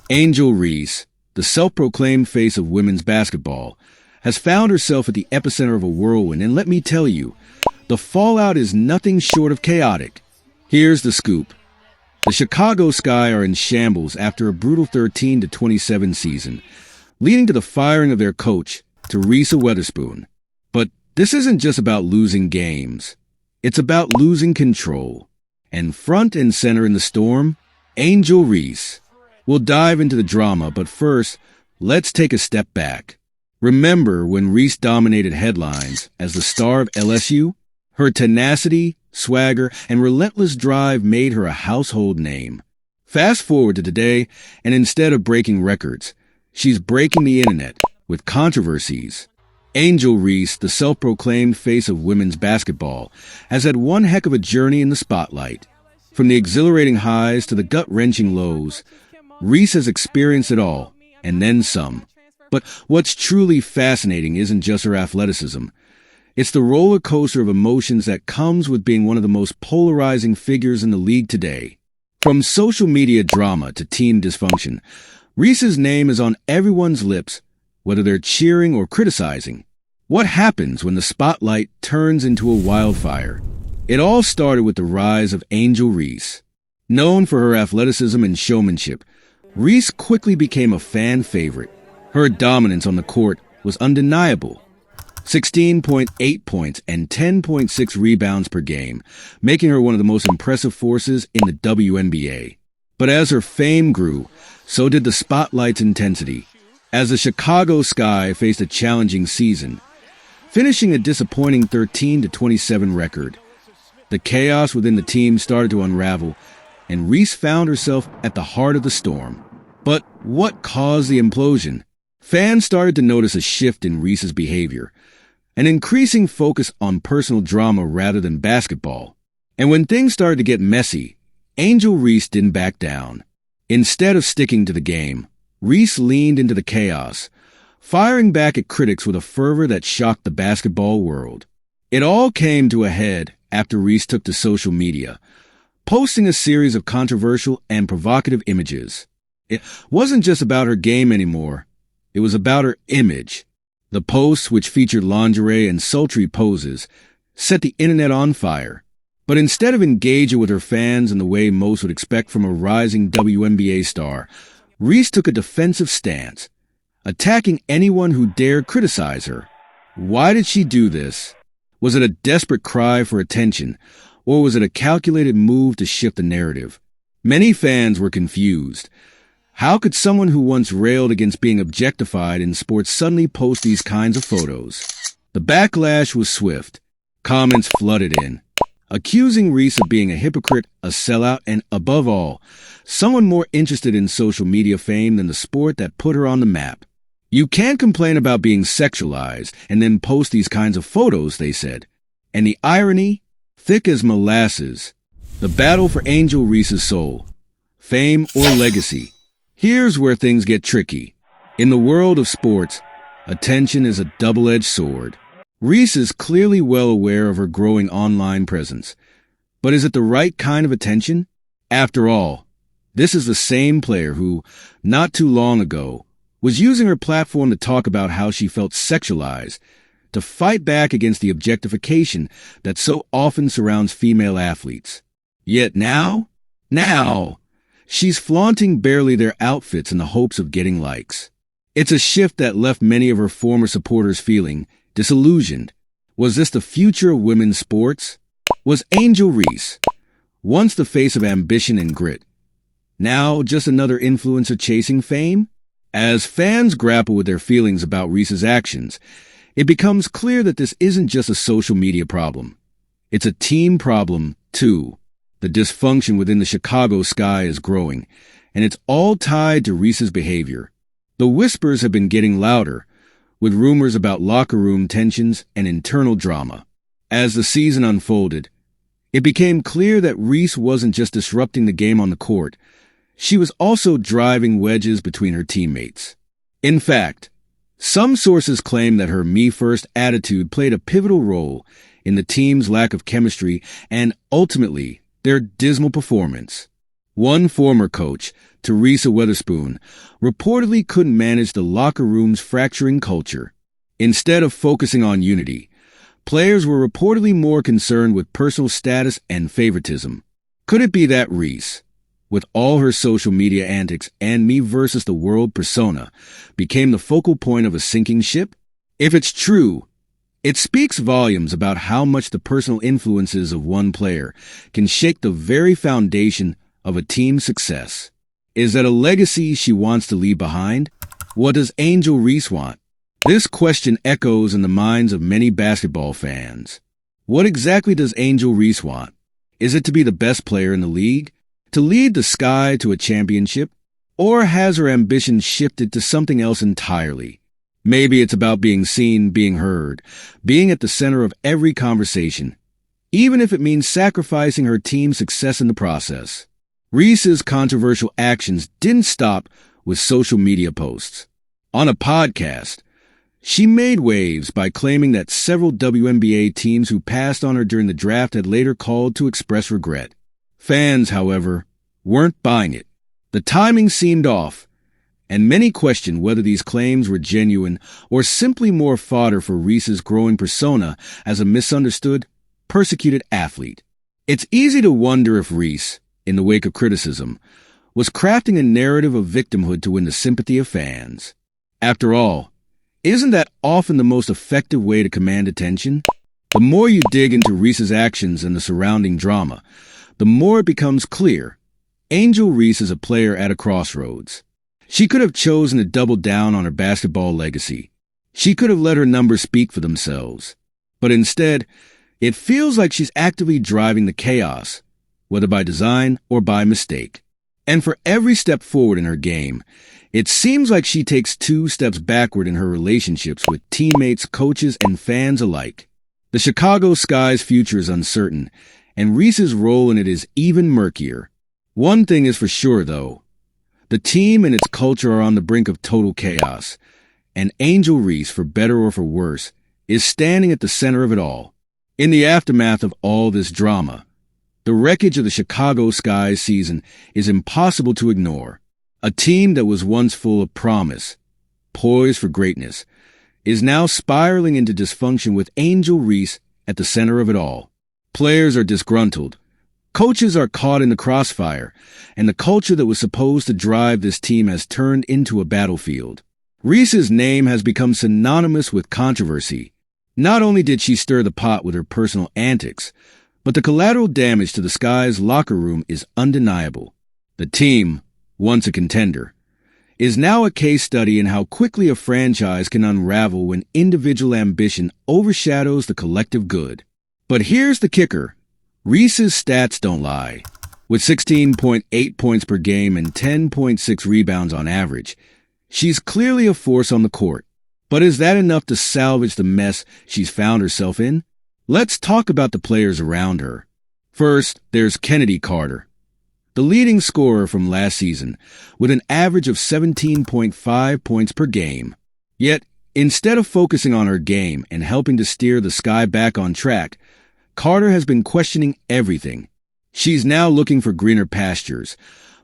Angel Reese, the self-proclaimed face of women's basketball, has found herself at the epicenter of a whirlwind, and let me tell you, the fallout is nothing short of chaotic. Here's the scoop. The Chicago Sky are in shambles after a brutal 13-27 season, leading to the firing of their coach, Reese Witherspoon. But this isn't just about losing games. It's about losing control. And front and center in the storm, Angel Reese. We'll dive into the drama, but first, let's take a step back. Remember when Reese dominated headlines as the star of LSU? Her tenacity, swagger, and relentless drive made her a household name. Fast forward to today, and instead of breaking records, she's breaking the internet with controversies. Angel Reese, the self-proclaimed face of women's basketball, has had one heck of a journey in the spotlight. From the exhilarating highs to the gut-wrenching lows, Reese has experienced it all, and then some. But what's truly fascinating isn't just her athleticism. It's the roller coaster of emotions that comes with being one of the most polarizing figures in the league today. From social media drama to team dysfunction, Reese's name is on everyone's lips, whether they're cheering or criticizing. What happens when the spotlight turns into a wildfire? It all started with the rise of Angel Reese. Known for her athleticism and showmanship, Reese quickly became a fan favorite. Her dominance on the court was undeniable. 16.8 points and 10.6 rebounds per game, making her one of the most impressive forces in the WNBA. But as her fame grew, so did the spotlight's intensity. As the Chicago Sky faced a challenging season, finishing a disappointing 13-27 record, the chaos within the team started to unravel, and Reese found herself at the heart of the storm. But what caused the implosion? Fans started to notice a shift in Reese's behavior, an increasing focus on personal drama rather than basketball. And when things started to get messy, Angel Reese didn't back down. Instead of sticking to the game, Reese leaned into the chaos, firing back at critics with a fervor that shocked the basketball world. It all came to a head after Reese took to social media, posting a series of controversial and provocative images. It wasn't just about her game anymore. It was about her image. The posts, which featured lingerie and sultry poses, set the internet on fire. But instead of engaging with her fans in the way most would expect from a rising WNBA star, Reese took a defensive stance, attacking anyone who dared criticize her. Why did she do this? Was it a desperate cry for attention, or was it a calculated move to shift the narrative? Many fans were confused. How could someone who once railed against being objectified in sports suddenly post these kinds of photos? The backlash was swift. Comments flooded in, accusing Reese of being a hypocrite, a sellout, and above all, someone more interested in social media fame than the sport that put her on the map. You can't complain about being sexualized and then post these kinds of photos, they said. And the irony? Thick as molasses. The battle for Angel Reese's soul. Fame or legacy? Here's where things get tricky. In the world of sports, attention is a double-edged sword. Reese is clearly well aware of her growing online presence. But is it the right kind of attention? After all, this is the same player who, not too long ago, was using her platform to talk about how she felt sexualized, to fight back against the objectification that so often surrounds female athletes. Yet now, she's flaunting barely their outfits in the hopes of getting likes. It's a shift that left many of her former supporters feeling disillusioned. Was this the future of women's sports? Was Angel Reese, once the face of ambition and grit, now just another influencer chasing fame? As fans grapple with their feelings about Reese's actions, it becomes clear that this isn't just a social media problem. It's a team problem, too. The dysfunction within the Chicago Sky is growing, and it's all tied to Reese's behavior. The whispers have been getting louder, with rumors about locker room tensions and internal drama. As the season unfolded, it became clear that Reese wasn't just disrupting the game on the court, she was also driving wedges between her teammates. In fact, some sources claim that her me-first attitude played a pivotal role in the team's lack of chemistry and, ultimately, their dismal performance. One former coach, Teresa Weatherspoon, reportedly couldn't manage the locker room's fracturing culture. Instead of focusing on unity, players were reportedly more concerned with personal status and favoritism. Could it be that Reese, with all her social media antics and me versus the world persona, became the focal point of a sinking ship? If it's true, it speaks volumes about how much the personal influences of one player can shake the very foundation of a team's success. Is that a legacy she wants to leave behind? What does Angel Reese want? This question echoes in the minds of many basketball fans. What exactly does Angel Reese want? Is it to be the best player in the league? To lead the Sky to a championship? Or has her ambition shifted to something else entirely? Maybe it's about being seen, being heard, being at the center of every conversation, even if it means sacrificing her team's success in the process. Reese's controversial actions didn't stop with social media posts. On a podcast, she made waves by claiming that several WNBA teams who passed on her during the draft had later called to express regret. Fans, however, weren't buying it. The timing seemed off, and many questioned whether these claims were genuine or simply more fodder for Reese's growing persona as a misunderstood, persecuted athlete. It's easy to wonder if Reese, in the wake of criticism, was crafting a narrative of victimhood to win the sympathy of fans. After all, isn't that often the most effective way to command attention? The more you dig into Reese's actions and the surrounding drama, the more it becomes clear. Angel Reese is a player at a crossroads. She could have chosen to double down on her basketball legacy. She could have let her numbers speak for themselves. But instead, it feels like she's actively driving the chaos, whether by design or by mistake. And for every step forward in her game, it seems like she takes 2 steps backward in her relationships with teammates, coaches, and fans alike. The Chicago Sky's future is uncertain, and Reese's role in it is even murkier. One thing is for sure, though. The team and its culture are on the brink of total chaos, and Angel Reese, for better or for worse, is standing at the center of it all. In the aftermath of all this drama, the wreckage of the Chicago Sky's season is impossible to ignore. A team that was once full of promise, poised for greatness, is now spiraling into dysfunction with Angel Reese at the center of it all. Players are disgruntled, coaches are caught in the crossfire, and the culture that was supposed to drive this team has turned into a battlefield. Reese's name has become synonymous with controversy. Not only did she stir the pot with her personal antics, but the collateral damage to the Sky's locker room is undeniable. The team, once a contender, is now a case study in how quickly a franchise can unravel when individual ambition overshadows the collective good. But here's the kicker. Reese's stats don't lie. With 16.8 points per game and 10.6 rebounds on average, she's clearly a force on the court. But is that enough to salvage the mess she's found herself in? Let's talk about the players around her. First, there's Kennedy Carter, the leading scorer from last season, with an average of 17.5 points per game. Yet, instead of focusing on her game and helping to steer the Sky back on track, Carter has been questioning everything. She's now looking for greener pastures,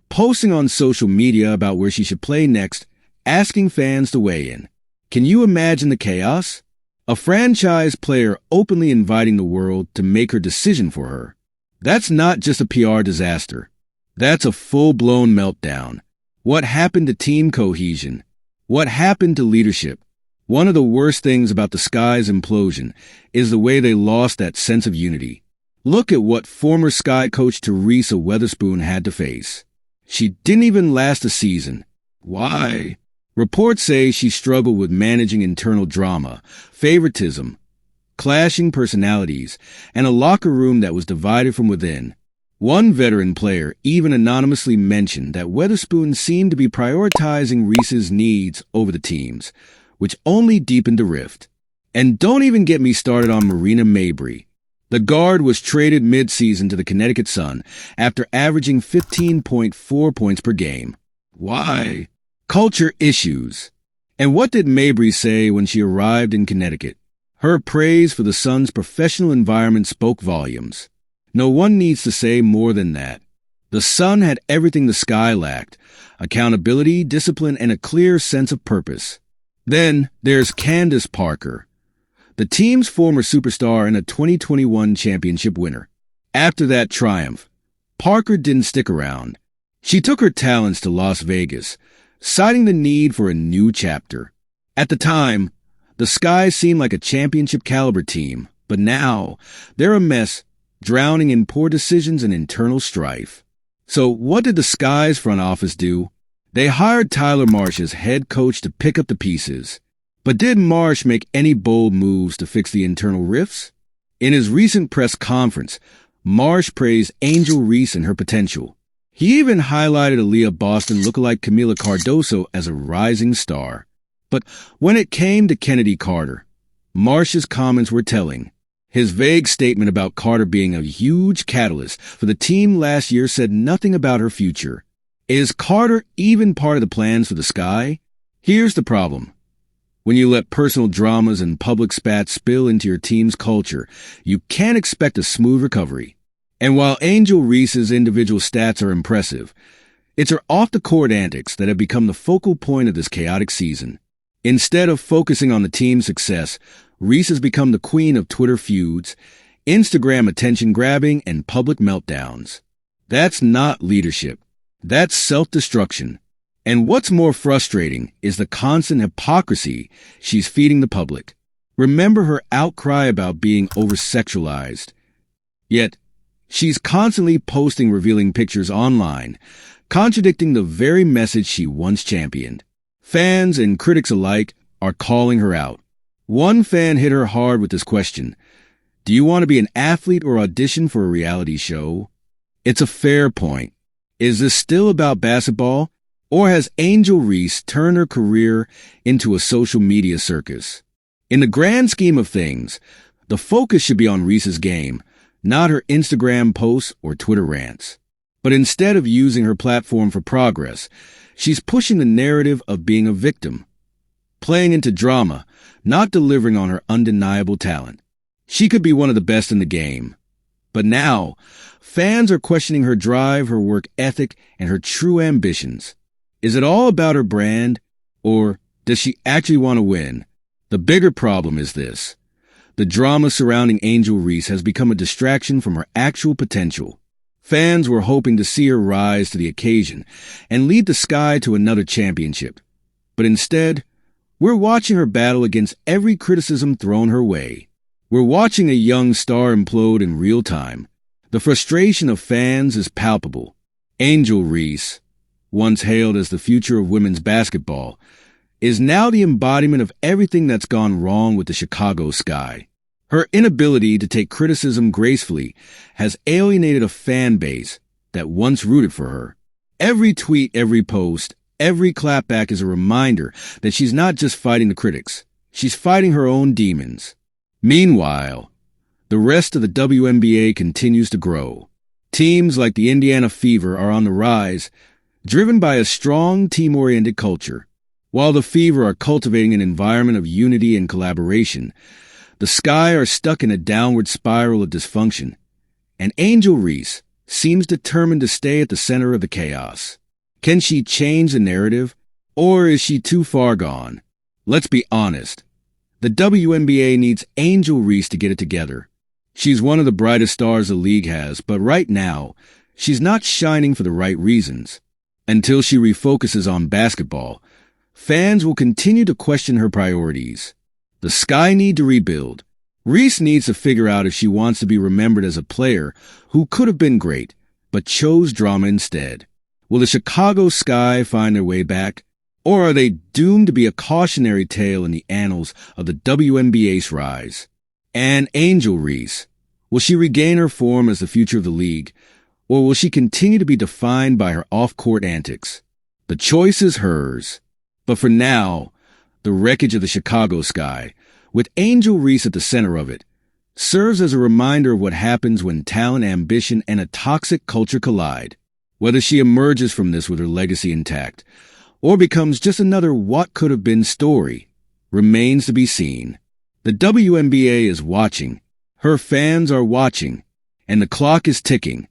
posting on social media about where she should play next, asking fans to weigh in. Can you imagine the chaos? A franchise player openly inviting the world to make her decision for her. That's not just a PR disaster. That's a full-blown meltdown. What happened to team cohesion? What happened to leadership? One of the worst things about the Sky's implosion is the way they lost that sense of unity. Look at what former Sky coach Teresa Weatherspoon had to face. She didn't even last a season. Why? Reports say she struggled with managing internal drama, favoritism, clashing personalities, and a locker room that was divided from within. One veteran player even anonymously mentioned that Weatherspoon seemed to be prioritizing Reese's needs over the team's, which only deepened the rift. And don't even get me started on Marina Mabrey. The guard was traded mid-season to the Connecticut Sun after averaging 15.4 points per game. Why? Culture issues. And what did Mabrey say when she arrived in Connecticut? Her praise for the Sun's professional environment spoke volumes. No one needs to say more than that. The Sun had everything the Sky lacked: accountability, discipline, and a clear sense of purpose. Then there's Candace Parker, the team's former superstar and a 2021 championship winner. After that triumph, Parker didn't stick around. She took her talents to Las Vegas, citing the need for a new chapter. At the time, the Sky seemed like a championship-caliber team, but now they're a mess, drowning in poor decisions and internal strife. So what did the Sky's front office do? They hired Tyler Marsh as head coach to pick up the pieces. But did Marsh make any bold moves to fix the internal rifts? In his recent press conference, Marsh praised Angel Reese and her potential. He even highlighted Aaliyah Boston lookalike Camila Cardoso as a rising star. But when it came to Kennedy Carter, Marsh's comments were telling. His vague statement about Carter being a huge catalyst for the team last year said nothing about her future. Is Carter even part of the plans for the Sky? Here's the problem. When you let personal dramas and public spats spill into your team's culture, you can't expect a smooth recovery. And while Angel Reese's individual stats are impressive, it's her off-the-court antics that have become the focal point of this chaotic season. Instead of focusing on the team's success, Reese has become the queen of Twitter feuds, Instagram attention-grabbing, and public meltdowns. That's not leadership. That's self-destruction. And what's more frustrating is the constant hypocrisy she's feeding the public. Remember her outcry about being over-sexualized. Yet, she's constantly posting revealing pictures online, contradicting the very message she once championed. Fans and critics alike are calling her out. One fan hit her hard with this question: do you want to be an athlete or audition for a reality show? It's a fair point. Is this still about basketball? Or has Angel Reese turned her career into a social media circus? In the grand scheme of things, the focus should be on Reese's game, not her Instagram posts or Twitter rants. But instead of using her platform for progress, she's pushing the narrative of being a victim, playing into drama, not delivering on her undeniable talent. She could be one of the best in the game. But now, fans are questioning her drive, her work ethic, and her true ambitions. Is it all about her brand, or does she actually want to win? The bigger problem is this: the drama surrounding Angel Reese has become a distraction from her actual potential. Fans were hoping to see her rise to the occasion and lead the Sky to another championship. But instead, we're watching her battle against every criticism thrown her way. We're watching a young star implode in real time. The frustration of fans is palpable. Angel Reese, once hailed as the future of women's basketball, is now the embodiment of everything that's gone wrong with the Chicago Sky. Her inability to take criticism gracefully has alienated a fan base that once rooted for her. Every tweet, every post, every clapback is a reminder that she's not just fighting the critics, she's fighting her own demons. Meanwhile, the rest of the WNBA continues to grow. Teams like the Indiana Fever are on the rise, driven by a strong team-oriented culture. While the Fever are cultivating an environment of unity and collaboration, the Sky are stuck in a downward spiral of dysfunction, and Angel Reese seems determined to stay at the center of the chaos. Can she change the narrative, or is she too far gone? Let's be honest. The WNBA needs Angel Reese to get it together. She's one of the brightest stars the league has, but right now, she's not shining for the right reasons. Until she refocuses on basketball, fans will continue to question her priorities. The Sky need to rebuild. Reese needs to figure out if she wants to be remembered as a player who could have been great, but chose drama instead. Will the Chicago Sky find their way back? Or are they doomed to be a cautionary tale in the annals of the WNBA's rise? And Angel Reese, will she regain her form as the future of the league, or will she continue to be defined by her off-court antics? The choice is hers. But for now, the wreckage of the Chicago Sky, with Angel Reese at the center of it, serves as a reminder of what happens when talent, ambition, and a toxic culture collide. Whether she emerges from this with her legacy intact, or becomes just another what-could-have-been story, remains to be seen. The WNBA is watching, her fans are watching, and the clock is ticking.